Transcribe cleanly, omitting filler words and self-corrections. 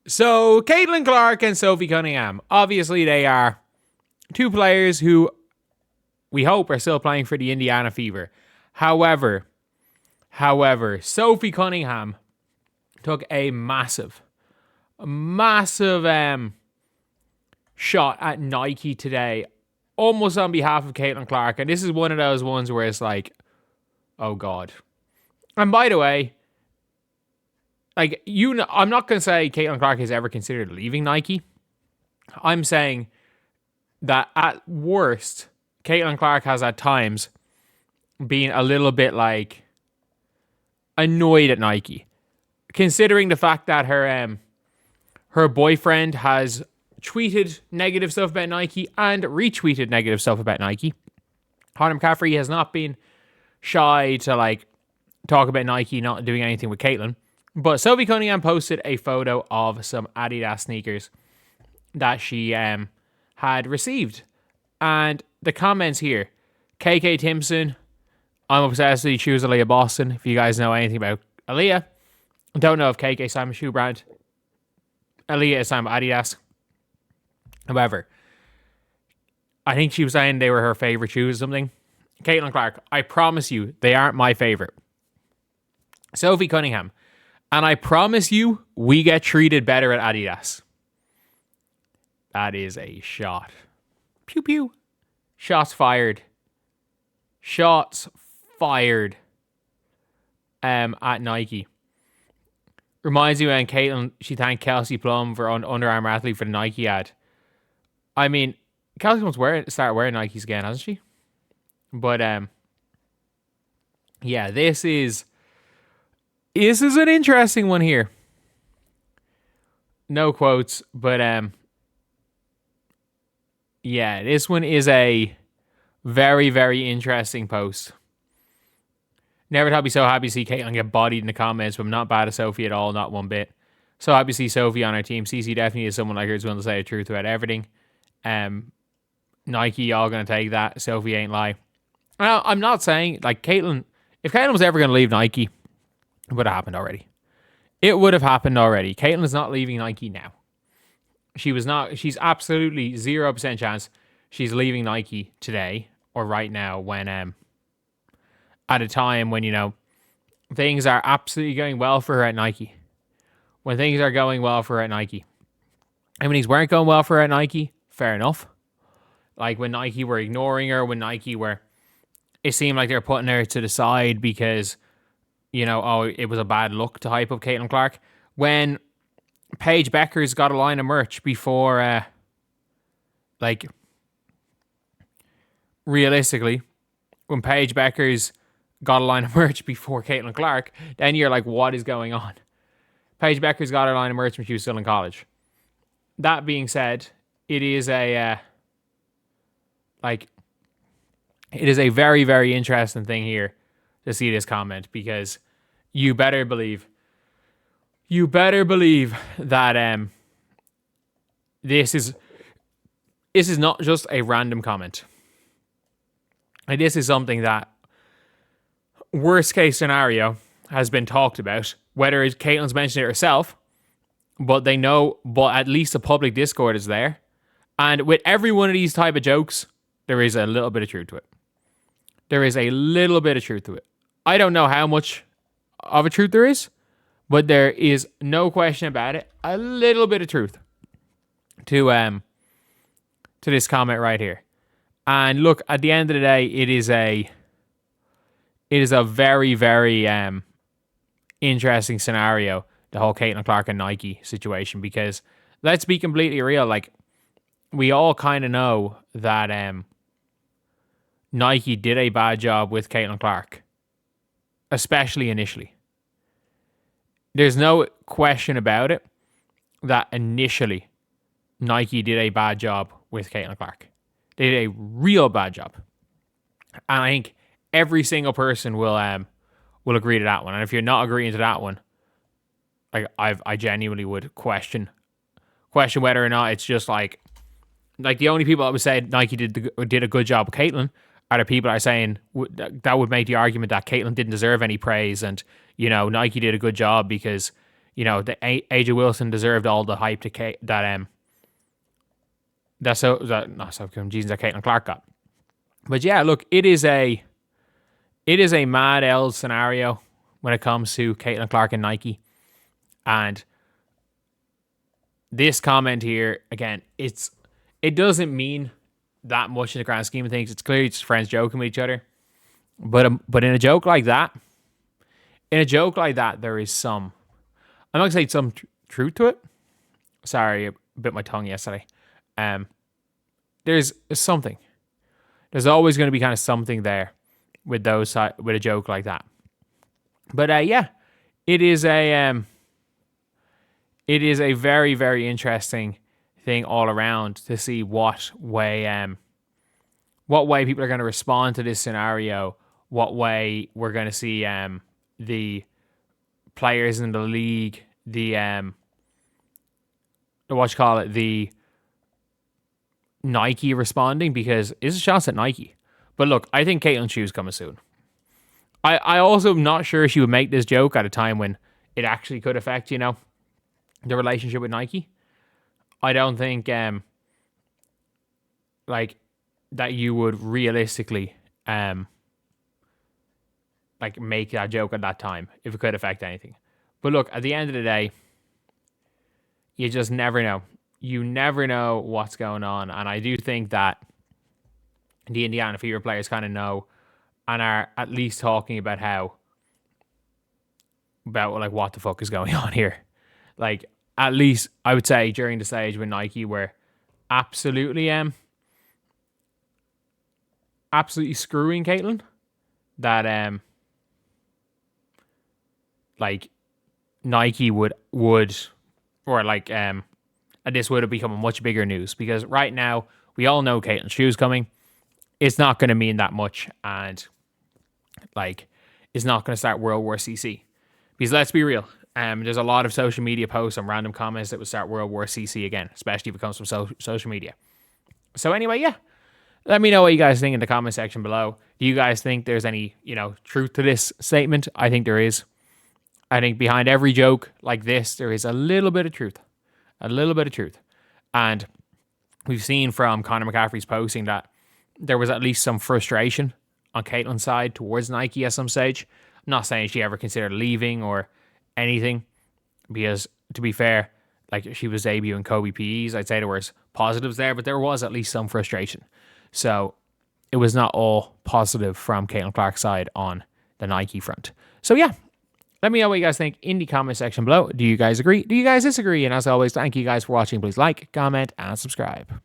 So, Caitlin Clark and Sophie Cunningham. Obviously, they are two players who we hope are still playing for the Indiana Fever. However, Sophie Cunningham took a massive shot at Nike today, almost on behalf of Caitlin Clark. And this is one of those ones where it's like, oh God. And by the way, like, I'm not going to say Caitlin Clark has ever considered leaving Nike. I'm saying that at worst, Caitlin Clark has at times been a little bit like annoyed at Nike, considering the fact that her boyfriend has tweeted negative stuff about Nike and retweeted negative stuff about Nike. Conor McCaffrey has not been shy to like talk about Nike not doing anything with Caitlin. But Sophie Cunningham posted a photo of some Adidas sneakers that she had received. And the comments here, KK Timpson, I'm obsessed with the shoes of Aaliyah Boston. If you guys know anything about Aaliyah, don't know if KK signed a shoe brand. Aaliyah is signed by Adidas. However, I think she was saying they were her favorite shoes or something. Caitlin Clark, I promise you, they aren't my favorite. Sophie Cunningham, and I promise you, we get treated better at Adidas. That is a shot. Pew pew. Shots fired. Shots fired. At Nike. Reminds me when Caitlin, she thanked Kelsey Plum for Under Armour athlete for the Nike ad. I mean, Kelsey Plum's started wearing Nikes again, hasn't she? But yeah, this is an interesting one here. No quotes, but yeah, this one is a very, very interesting post. Never thought I'd be so happy to see Caitlin get bodied in the comments, but I'm not bad at Sophie at all, not one bit. So happy to see Sophie on our team. CC definitely is someone like her who's willing to say the truth about everything. Nike, y'all gonna take that. Sophie ain't lie. Now, I'm not saying, like, Caitlin, if Caitlin was ever gonna leave Nike, it would have happened already. It would have happened already. Caitlin is not leaving Nike now. She's absolutely 0% chance she's leaving Nike today or right now when at a time when, you know, things are absolutely going well for her at Nike. When things are going well for her at Nike. And when things weren't going well for her at Nike, fair enough. Like when Nike were ignoring her, when Nike were, it seemed like they were putting her to the side because, you know, oh, it was a bad look to hype up Caitlin Clark. When Paige Bueckers got a line of merch before, realistically, when Paige Bueckers got a line of merch before Caitlin Clark, then you're like, what is going on? Paige Bueckers got her line of merch when she was still in college. That being said, it is a very, very interesting thing here to see this comment, because you better believe that this is not just a random comment. Like, this is something that, worst case scenario, has been talked about. Whether Caitlin's mentioned it herself, but at least the public discord is there. And with every one of these type of jokes, there is a little bit of truth to it. I don't know how much of a truth there is, but there is no question about it. A little bit of truth to this comment right here. And look, at the end of the day, it is a very, very interesting scenario, the whole Caitlin Clark and Nike situation, because let's be completely real, like, we all kind of know that Nike did a bad job with Caitlin Clark, especially initially. There's no question about it that initially Nike did a bad job with Caitlin Clark. They did a real bad job. And I think every single person will agree to that one. And if you're not agreeing to that one, I genuinely would question whether or not it's just like the only people that would say Nike did a good job with Caitlin are the people that are saying that would make the argument that Caitlin didn't deserve any praise, and, you know, Nike did a good job because, AJ Wilson deserved all the hype that Caitlin Clark got. But yeah, look, it is a mad L scenario when it comes to Caitlin Clark and Nike. And this comment here, again, it doesn't mean that much in the grand scheme of things. It's clearly just friends joking with each other. But in a joke like that, there is some, I'm not going to say some truth to it. Sorry, I bit my tongue yesterday. There's something. There's always going to be kind of something there with a joke like that. But yeah, it is a very, very interesting thing all around to see what way people are going to respond to this scenario, what way we're going to see the players in the league, the Nike responding, because it's a chance at Nike. But look, I think Caitlin's shoe's coming soon. I also am not sure she would make this joke at a time when it actually could affect, the relationship with Nike. I don't think that you would realistically make that joke at that time if it could affect anything. But look, at the end of the day, you just never know. You never know what's going on. And I do think that the Indiana Fever players kind of know and are at least talking about what the fuck is going on here. At least I would say during the stage when Nike were absolutely screwing Caitlin, that Nike would this would have become a much bigger news, because right now we all know Caitlin's shoe's coming. It's not going to mean that much, and it's not going to start World War CC. Because let's be real, there's a lot of social media posts and random comments that would start World War CC again, especially if it comes from social media. So anyway, yeah, let me know what you guys think in the comment section below. Do you guys think there's any truth to this statement? I think there is. I think behind every joke like this, there is a little bit of truth. And we've seen from Conor McCaffrey's posting that there was at least some frustration on Caitlin's side towards Nike at some stage. I'm not saying she ever considered leaving or anything, because to be fair, she was debuting Kobe PEs. I'd say there was positives there, but there was at least some frustration. So it was not all positive from Caitlin Clark's side on the Nike front. So yeah, let me know what you guys think in the comment section below. Do you guys agree? Do you guys disagree? And as always, thank you guys for watching. Please like, comment, and subscribe.